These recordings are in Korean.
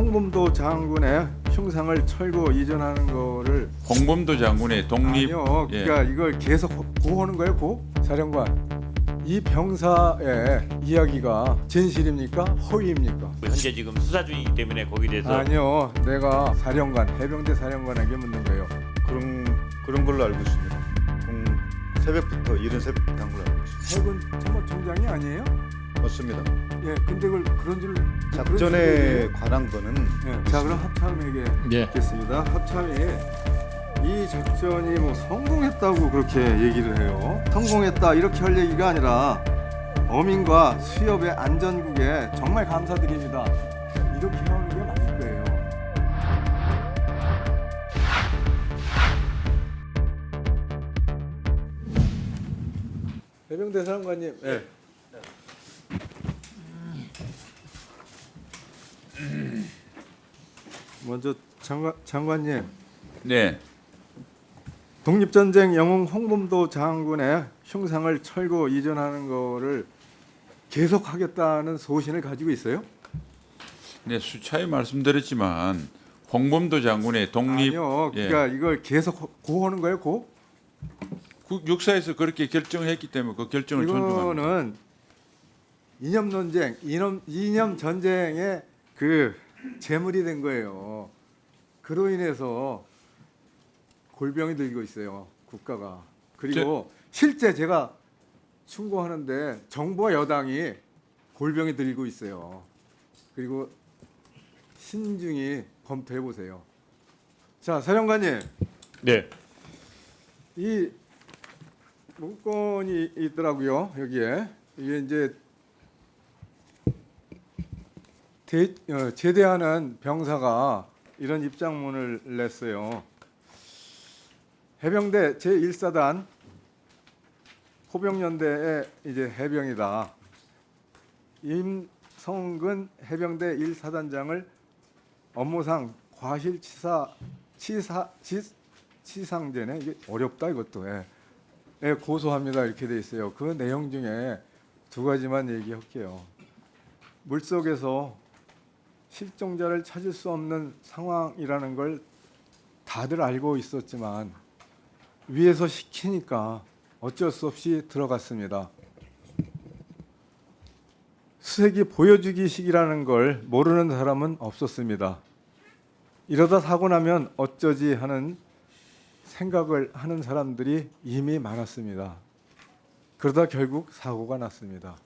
홍범도 장군의 흉상을 철거 이전하는 거를 홍범도 장군의 독립. 아니요. 그러니까 이걸 계속 고하는 거예요, 고? 사령관. 이 병사의 이야기가 진실입니까? 허위입니까? 현재 지금 수사 중이기 때문에 거기에 대해서 아니요. 내가 사령관, 해병대 사령관에게 묻는 거예요. 그런 걸로 알고 있습니다. 새벽부터 이른 새벽부터 한 걸로 알고 있습니다. 해군 참모총장이 아니에요? 맞습니다. 예, 근데 그런 줄 작전에 관한 거는 예, 자 그럼 합참에게 예. 묻겠습니다. 합참이 이 작전이 뭐 성공했다고 그렇게 얘기를 해요. 성공했다 이렇게 할 얘기가 아니라 어민과 수협의 안전국에 정말 감사드립니다. 이렇게 하는 게 맞을 거예요. 해병대 사령관님, 예. 먼저 장관님, 네. 독립전쟁 영웅 홍범도 장군의 흉상을 철거 이전하는 거를 계속하겠다는 소신을 가지고 있어요? 네, 수차에 말씀드렸지만 홍범도 장군의 독립. 아니요. 그러니까 이걸 계속 고하는 거예요, 고? 육사에서 그렇게 결정했기 때문에 그 결정을 존중합니다. 이거는 이념 논쟁, 이념 전쟁의 그 제물이 된 거예요. 그로 인해서 골병이 들고 있어요, 국가가. 그리고 실제 제가 충고하는데 정부와 여당이 골병이 들고 있어요. 그리고 신중히 검토해 보세요. 자, 사령관님, 네. 이 문건이 있더라고요, 여기에. 이게 이제 제대하는 병사가 이런 입장문을 냈어요. 해병대 제1사단 호병연대의 이제 해병이다. 임성근 해병대 1사단장을 업무상 과실치상죄네. 이게 어렵다 이것도. 예, 고소합니다 이렇게 돼 있어요. 그 내용 중에 두 가지만 얘기할게요. 물속에서 실종자를 찾을 수 없는 상황이라는 걸 다들 알고 있었지만 위에서 시키니까 어쩔 수 없이 들어갔습니다. 수색이 보여주기식이라는 걸 모르는 사람은 없었습니다. 이러다 사고 나면 어쩌지 하는 생각을 하는 사람들이 이미 많았습니다. 그러다 결국 사고가 났습니다.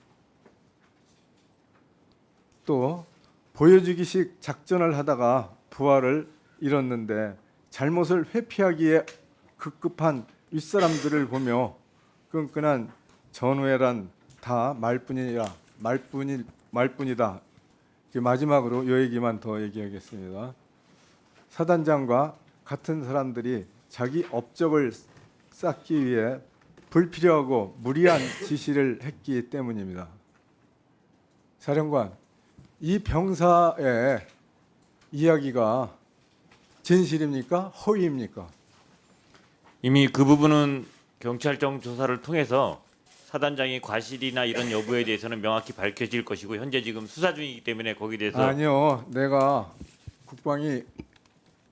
또 보여주기식 작전을 하다가 부하를 잃었는데 잘못을 회피하기에 급급한 윗사람들을 보며 끈끈한 전우회란 다 말뿐이다. 마지막으로 이 얘기만 더 얘기하겠습니다. 사단장과 같은 사람들이 자기 업적을 쌓기 위해 불필요하고 무리한 지시를 했기 때문입니다. 사령관, 이 병사의 이야기가 진실입니까? 허위입니까? 이미 그 부분은 경찰청 조사를 통해서 사단장의 과실이나 이런 여부에 대해서는 명확히 밝혀질 것이고 현재 지금 수사 중이기 때문에 거기에 대해서 아니요. 내가 국방위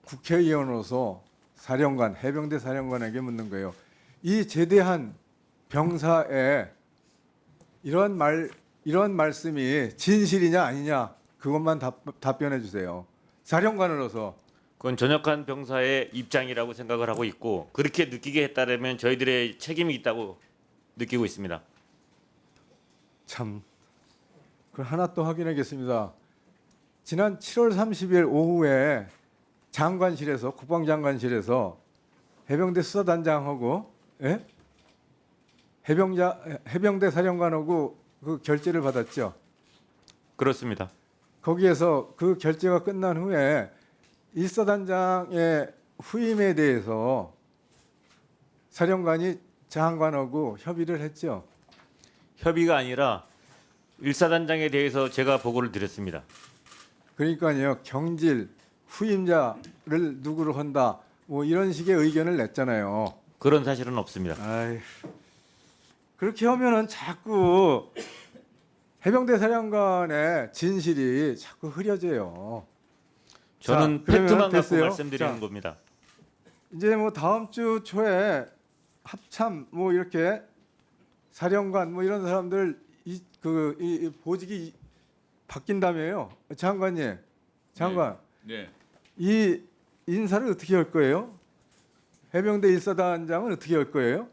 국회의원으로서 사령관, 해병대 사령관에게 묻는 거예요. 이 제대한 병사의 이런 말씀이 진실이냐 아니냐 그것만 답변해 주세요. 사령관으로서. 그건 전역한 병사의 입장이라고 생각을 하고 있고 그렇게 느끼게 했다면 저희들의 책임이 있다고 느끼고 있습니다. 참. 그럼 하나 또 확인하겠습니다. 지난 7월 30일 오후에 장관실에서 국방장관실에서 해병대 수사단장하고 해병대 사령관하고 그 결재를 받았죠. 그렇습니다. 거기에서 그 결재가 끝난 후에 1사단장의 후임에 대해서 사령관이 장관하고 협의를 했죠. 협의가 아니라 1사단장에 대해서 제가 보고를 드렸습니다. 그러니까요. 경질 후임자를 누구로 한다. 뭐 이런 식의 의견을 냈잖아요. 그런 사실은 없습니다. 아이, 그렇게 하면은 자꾸 해병대 사령관의 진실이 자꾸 흐려져요. 저는 자, 그러면 팩트만 갖고 됐어요. 말씀드리는 자. 겁니다. 이제 뭐 다음 주 초에 합참 뭐 이렇게 사령관 뭐 이런 사람들 이 보직이 바뀐다며요. 장관. 네. 이 인사를 어떻게 할 거예요? 해병대 일사단장은 어떻게 할 거예요?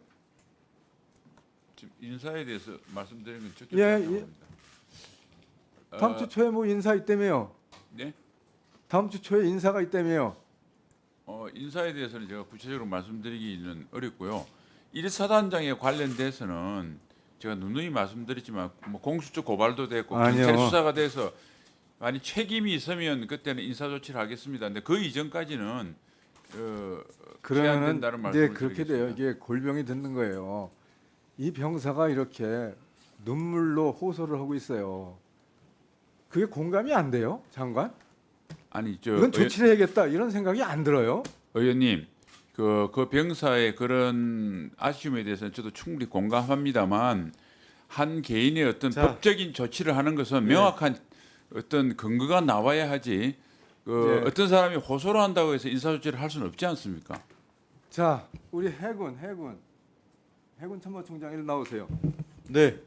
지금 인사에 대해서 말씀드리는 건 적절치 예, 않다고 예. 봅니다. 다음 주 초에 뭐 인사 있다며요. 네. 다음 주 초에 인사가 있다며요. 인사에 대해서는 제가 구체적으로 말씀드리기는 어렵고요. 1사단장에 관련돼서는 제가 누누이 말씀드렸지만 뭐 공수처 고발도 됐고 아니요. 경찰 수사가 돼서 만약 책임이 있으면 그때는 인사 조치를 하겠습니다. 근데 그 이전까지는 그러면은 제한된다는 이제 말씀을 그렇게 돼요. 드리겠습니다. 이게 골병이 듣는 거예요. 이 병사가 이렇게 눈물로 호소를 하고 있어요. 그게 공감이 안 돼요, 장관? 아니 저 이건 조치를 해야겠다 이런 생각이 안 들어요. 의원님 그 병사의 그런 아쉬움에 대해서는 저도 충분히 공감합니다만 한 개인의 어떤 자. 법적인 조치를 하는 것은 네. 명확한 어떤 근거가 나와야 하지 네. 어떤 사람이 호소를 한다고 해서 인사 조치를 할 수는 없지 않습니까? 자, 우리 해군 참모총장 일 나오세요. 네.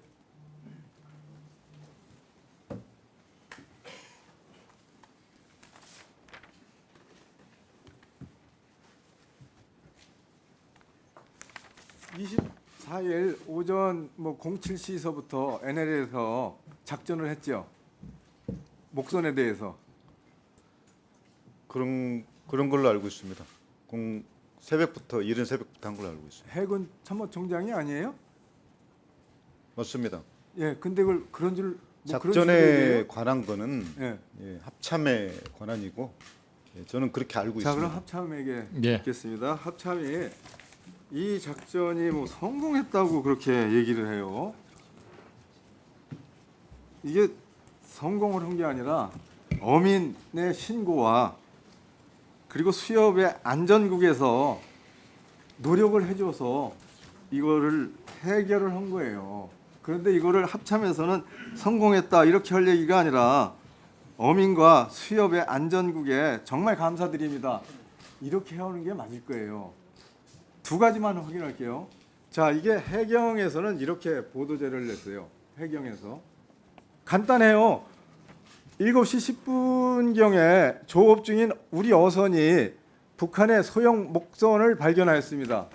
(24일) 오전 뭐 07시서부터 NLL에서 작전을 했죠. 목선에 대해서. 그런 걸로 알고 있습니다. 새벽부터 이른 새벽부터 한 걸로 알고 있습니다. 해군 참모총장이 아니에요? 맞습니다. 예, 근데 그런 줄 뭐 그런 작전에 식으로 관한 거는 얘기해요? 예, 합참에 관한이고 예, 저는 그렇게 알고 자, 그럼 있습니다. 합참에게 예. 듣겠습니다. 합참이 이 작전이 뭐 성공했다고 그렇게 얘기를 해요. 이게 성공을 한 게 아니라 어민의 신고와 그리고 수협의 안전국에서 노력을 해줘서 이거를 해결을 한 거예요. 그런데 이거를 합참에서는 성공했다 이렇게 할 얘기가 아니라 어민과 수협의 안전국에 정말 감사드립니다. 이렇게 해오는 게 맞을 거예요. 두 가지만 확인할게요. 자, 이게 해경에서는 이렇게 보도자료를 냈어요. 해경에서. 간단해요. 7시 10분경에 조업 중인 우리 어선이 북한의 소형 목선을 발견하였습니다.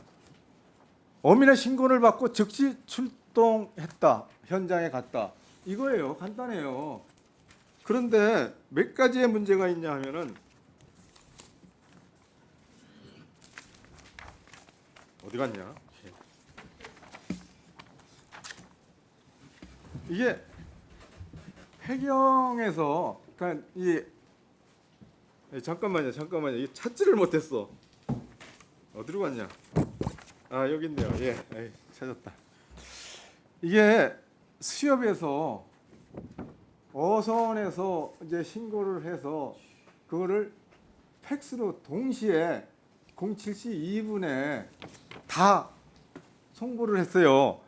어민의 신고를 받고 즉시 출동했다. 현장에 갔다. 이거예요. 간단해요. 그런데 몇 가지의 문제가 있냐 하면은 어디 갔냐? 이게 해경에서 그러니까 잠깐만요. 이 찾지를 못했어. 어디로 갔냐? 아, 여기 있네요. 예, 에이, 찾았다. 이게 수협에서 어선에서 이제 신고를 해서 그거를 팩스로 동시에 07시 2분에 다 송부를 했어요.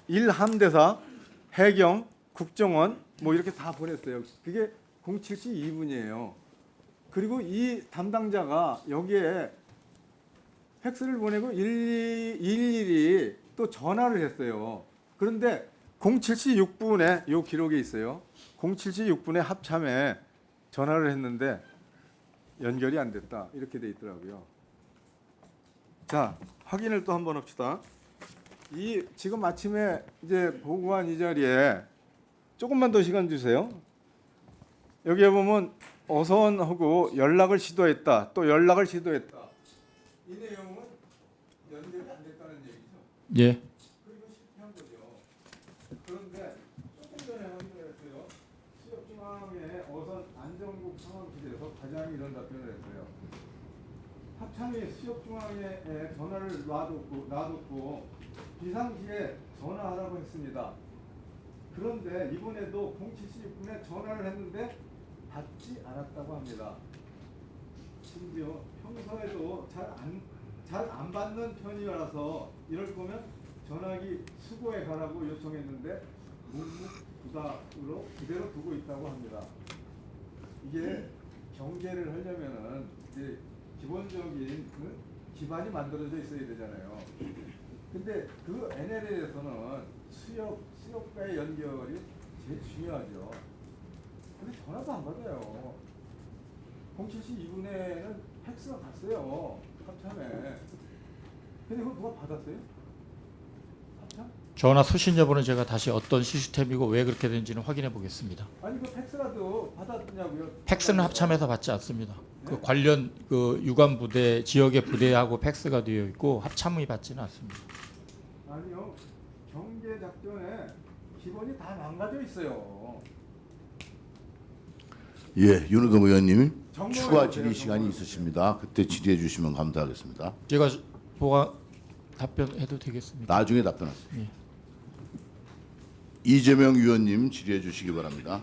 1함대사, 해경, 국정원 뭐 이렇게 다 보냈어요. 그게 07시 2분이에요. 그리고 이 담당자가 여기에 팩스를 보내고 일일이 또 전화를 했어요. 그런데 07시 6분에 요 기록에 있어요. 07시 6분에 합참에 전화를 했는데 연결이 안 됐다. 이렇게 돼 있더라고요. 자, 확인을 또 한번 합시다. 이 지금 아침에 이제 보고한 이 자리에 조금만 더 시간 주세요. 여기에 보면 어선하고 연락을 시도했다. 또 연락을 시도했다. 이 내용은 연결이 안 됐다는 얘기죠. 예. 그리고 실패한 거죠. 그런데 조금 전에 확인을 했어요. 수협중앙의 어선 안전국 상황실에서 과장이 이런 답변을 했어요. 합참이 수협중앙에 전화를 놔뒀고 비상시에 전화하라고 했습니다. 그런데 이번에도 07시 6분에 전화를 했는데 받지 않았다고 합니다. 심지어 평소에도 잘 안 받는 편이라서 이럴 거면 전화기 수거해 가라고 요청했는데 묵묵부답으로 그대로 두고 있다고 합니다. 이게 경계를 하려면은 이제 기본적인 기반이 만들어져 있어야 되잖아요. 근데 그 NLL에서는 수협과의 연결이 제일 중요하죠. 근데 전화도 안 받아요. 07시 2분에는 팩스가 갔어요. 합참에. 근데 그거 누가 받았어요? 합참? 전화 수신 여부는 제가 다시 어떤 시스템이고 왜 그렇게 되는지는 확인해 보겠습니다. 아니 그 팩스라도 받았냐고요? 팩스는 합참에서 받지 않습니다. 그 관련 그 유관 부대 지역의 부대하고 팩스가 되어 있고 합참이 받지는 않습니다. 아니요. 경계 작전에 기본이 다 망가져 있어요. 예, 윤호동 의원님 정보에 추가 보세요, 질의 시간이 정보에. 있으십니다. 그때 질의해 주시면 감사하겠습니다. 제가 답변해도 되겠습니다. 나중에 답변하세요. 예. 이재명 의원님 질의해 주시기 바랍니다.